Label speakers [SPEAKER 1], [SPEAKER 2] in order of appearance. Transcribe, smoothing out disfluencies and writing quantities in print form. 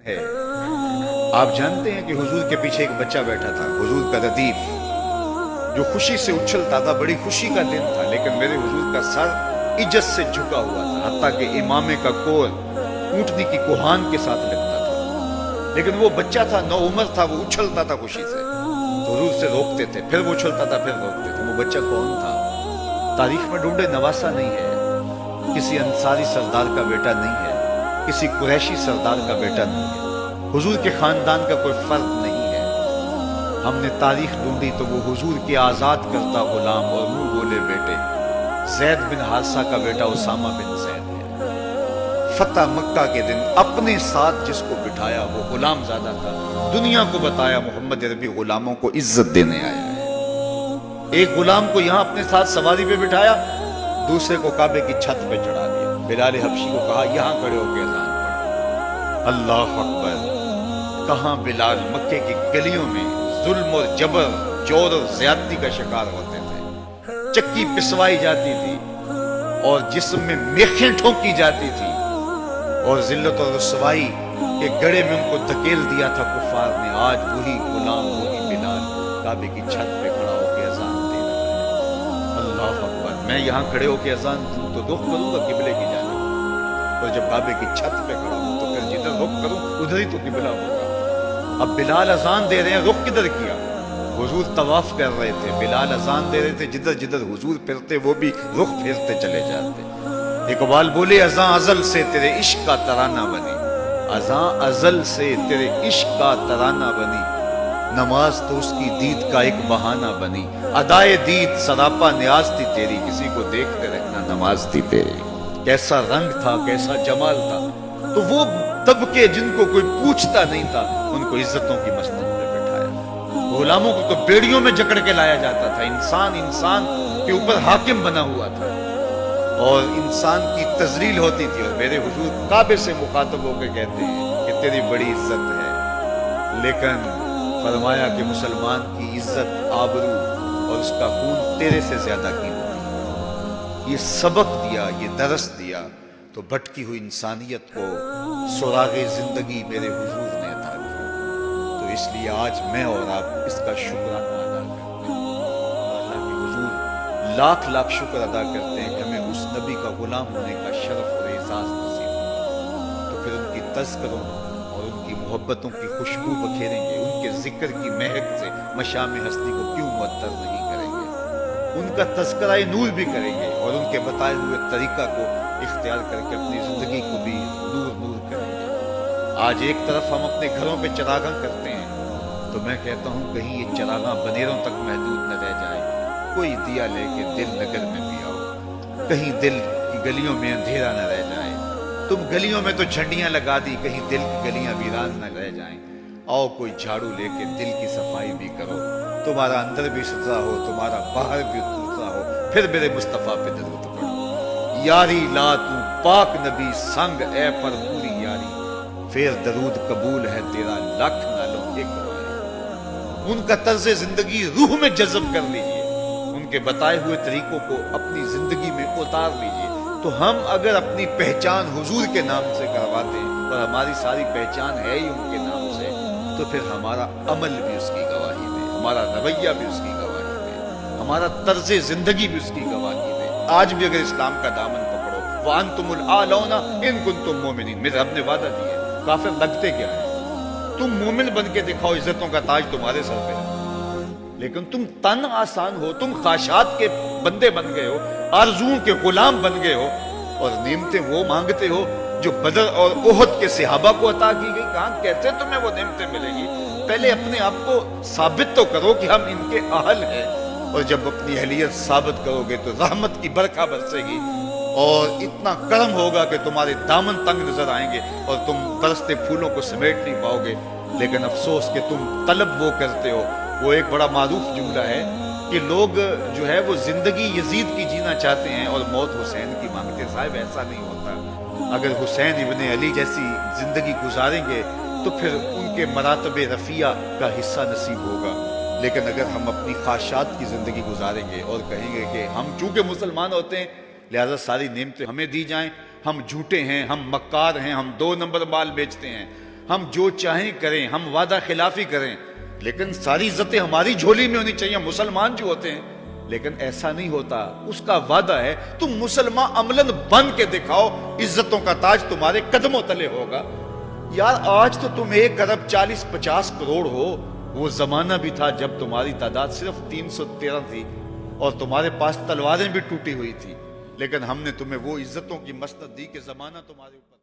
[SPEAKER 1] ہے۔ آپ جانتے ہیں کہ حضور کے پیچھے ایک بچہ بیٹھا تھا، حضور کا ردیف، جو خوشی سے اچھلتا تھا، بڑی خوشی کا دن تھا، لیکن میرے حضور کا سر عجز سے جھکا ہوا تھا، حتیٰ کہ امامے کا کول اونٹنی کی کوہان کے ساتھ لگتا تھا، لیکن وہ بچہ تھا، نو عمر تھا، وہ اچھلتا تھا خوشی سے، تو حضور سے روکتے تھے، پھر وہ اچھلتا تھا، پھر روکتے تھے۔ وہ بچہ کون تھا؟ تاریخ میں ڈھونڈے، نواسا نہیں ہے، کسی انصاری سردار کا بیٹا نہیں ہے، کسی قریشی سردار کا بیٹا نہیں ہے، حضور کے خاندان کا کوئی فرد نہیں ہے۔ ہم نے تاریخ ڈھونڈی تو وہ حضور کے آزاد کرتا غلام اور منہ بولے بیٹے زید بن حارثہ کا بیٹا اسامہ بن زید ہے۔ فتح مکہ کے دن اپنے ساتھ جس کو بٹھایا وہ غلام زادہ تھا، دنیا کو بتایا محمد عربی غلاموں کو عزت دینے آیا ہے۔ ایک غلام کو یہاں اپنے ساتھ سواری پہ بٹھایا، دوسرے کو کعبے کی چھت پہ چڑھا دیا، بلال حبشی کو کہا یہاں کھڑے ہو کے اذان پڑھو۔ اللہ اکبر! کہاں بلال مکے کی گلیوں میں ظلم اور جبر، جور اور زیادتی کا شکار ہوتے تھے، چکی پسوائی جاتی تھی اور جسم میں میخیں ٹھونکی جاتی تھی، اور ذلت اور رسوائی کے گڑھے میں ان کو دھکیل دیا تھا کفار نے۔ آج وہی غلام، وہی بلال کعبے کی چھت پہ کھڑا ہو کے اذان دے رہا ہے۔ اللہ اکبر! میں یہاں کھڑے ہو کے اذان دوں تو رخ کروں گا قبلے کی جانب، اور جب کعبے کی چھت پہ کھڑا ہوں تو پھر جدھر رخ کروں ادھر ہی تو قبلہ ہوگا۔ اب بلال اذان دے رہے ہیں، رخ کدھر کیا؟ حضور طواف کر رہے تھے، بلال اذان دے رہے تھے، جدھر جدھر حضور پھرتے وہ بھی رخ پھیرتے چلے جاتے۔ اقبال بولے اذان ازل سے تیرے عشق کا ترانہ بنی، اذان ازل سے تیرے عشق کا ترانہ بنی، نماز تو اس کی دید کا ایک بہانہ بنی، ادائے دید سراپا نیاز تھی تیری، کسی کو دیکھتے رہنا نماز تھی تیری۔ کیسا رنگ تھا، کیسا جمال تھا! تو وہ طبقے جن کو کوئی پوچھتا نہیں تھا، ان کو عزتوں کی مسند پہ بٹھایا۔ غلاموں کو تو بیڑیوں میں جکڑ کے لایا جاتا تھا، انسان کے اوپر حاکم بنا ہوا تھا، اور انسان کی تذلیل ہوتی تھی، اور میرے حضور کعبے سے مخاطب ہو کے کہتے ہیں کہ تیری بڑی عزت ہے، لیکن فرمایا کہ مسلمان کی عزت، آبرو اور اس کا خون تیرے سے زیادہ قیمتی ہے۔ یہ سبق دیا، یہ درس دیا تو بھٹکی ہوئی انسانیت کو سراغ زندگی میرے حضور نے عطا کی۔ تو اس لیے آج میں اور آپ اس کا شکرانہ ادا کرتے ہیں، اور اللہ کے حضور لاکھ لاکھ شکر ادا کرتے ہیں کہ ہمیں اس نبی کا غلام ہونے کا شرف اور اعزاز نصیب ہوا۔ تو پھر ان کی تذکروں اور ان کی محبتوں کی خوشبو بکھیریں گے، ان کے ذکر کی مہک سے مشام ہستی کو کیوں معطر نہیں کریں گے، ان کا تذکرہ نور بھی کریں گے، اور ان کے بتائے ہوئے طریقہ کو اختیار کر کے اپنی زندگی کو بھی نور نور کریں گے۔ آج ایک طرف ہم اپنے گھروں پہ چراغاں کرتے ہیں، تو میں کہتا ہوں کہیں یہ چراغاں بنیروں تک محدود نہ رہ جائیں، کوئی دیا لے کے دل نگر میں بھی آؤ، کہیں دل کی گلیوں میں اندھیرا نہ رہ جائے۔ تم گلیوں میں تو جھنڈیاں لگا دی، کہیں دل کی گلیاں ویران نہ رہ جائیں۔ آؤ کوئی جھاڑو لے کے دل کی صفائی بھی کرو، تمہارا اندر بھی ستھرا ہو، تمہارا باہر بھی ستھرا ہو، پھر میرے مصطفیٰ پہ درود پڑھو۔ یاری لا تو پاک نبی سنگ اے پر پوری یاری، پھر درود قبول ہے تیرا لاکھ نالوں ایک باری۔ ان کا طرز زندگی روح میں جذب کر لیجئے، ان کے بتائے ہوئے طریقوں کو اپنی زندگی میں اتار لیجئے، تو ہم اگر اپنی پہچان حضور کے نام سے کرواتے ہیں، اور ہماری ساری پہچان ہے ہی ان کے نام سے، تو پھر ہمارا عمل بھی اس کی گواہی دے، ہمارا رویہ بھی اس کی گواہی دے، ہمارا طرز زندگی بھی اس کی گواہی دے۔ آج بھی اگر اسلام کا دامن پکڑو، وَأَنْتُمُ الْأَعْلَوْنَ إِن كُنتُم مُؤْمِنِينَ، میرے رب نے وعدہ دیا ہے، کافر لگتے کیا ہے؟ تم مومن بن کے دکھاؤ، عزتوں کا تاج تمہارے سر پہ ہے، لیکن تم تن آسان ہو، تم خواہشات کے بندے بن گئے ہو، آرزوؤں کے غلام بن گئے ہو، اور نعمتیں وہ مانگتے ہو جو بدر اور احد کے صحابہ کو عطا کی گئی۔ کہاں کیسے تمہیں وہ نعمتیں ملیں گی؟ پہلے اپنے آپ کو ثابت تو کرو کہ ہم ان کے اہل ہیں، اور جب اپنی اہلیت ثابت کرو گے تو رحمت کی برکھا برسے گی، اور اتنا کرم ہوگا کہ تمہارے دامن تنگ نظر آئیں گے اور تم برستے پھولوں کو سمیٹ نہیں پاؤ گے۔ لیکن افسوس کہ تم طلب وہ کرتے ہو، وہ ایک بڑا معروف جملہ ہے کہ لوگ جو ہے وہ زندگی یزید کی جینا چاہتے ہیں اور موت حسین کی مانگتے ہیں۔ صاحب ایسا نہیں ہوتا، اگر حسین ابن علی جیسی زندگی گزاریں گے تو پھر ان کے مراتب رفیع کا حصہ نصیب ہوگا، لیکن اگر ہم اپنی خواہشات کی زندگی گزاریں گے اور کہیں گے کہ ہم چونکہ مسلمان ہوتے ہیں لہذا ساری نعمتیں ہمیں دی جائیں، ہم جھوٹے ہیں، ہم مکار ہیں، ہم 2 نمبر مال بیچتے ہیں، ہم جو چاہیں کریں, ہم وعدہ خلافی کریں, لیکن ساری عزتیں ہماری جھولی میں ہونی چاہیے. مسلمان جو ہوتے ہیں, لیکن ایسا نہیں ہوتا. اس کا وعدہ ہے تم مسلمان عملاً بن کے دکھاؤ, عزتوں کا تاج تمہارے قدموں تلے ہوگا. یار آج تو تم 1 ارب 40-50 کروڑ ہو. وہ زمانہ بھی تھا جب تمہاری تعداد صرف 313 تھی اور تمہارے پاس تلواریں بھی ٹوٹی ہوئی تھی, لیکن ہم نے تمہیں وہ عزتوں کی مسند دی کہ زمانہ تمہارے اوپر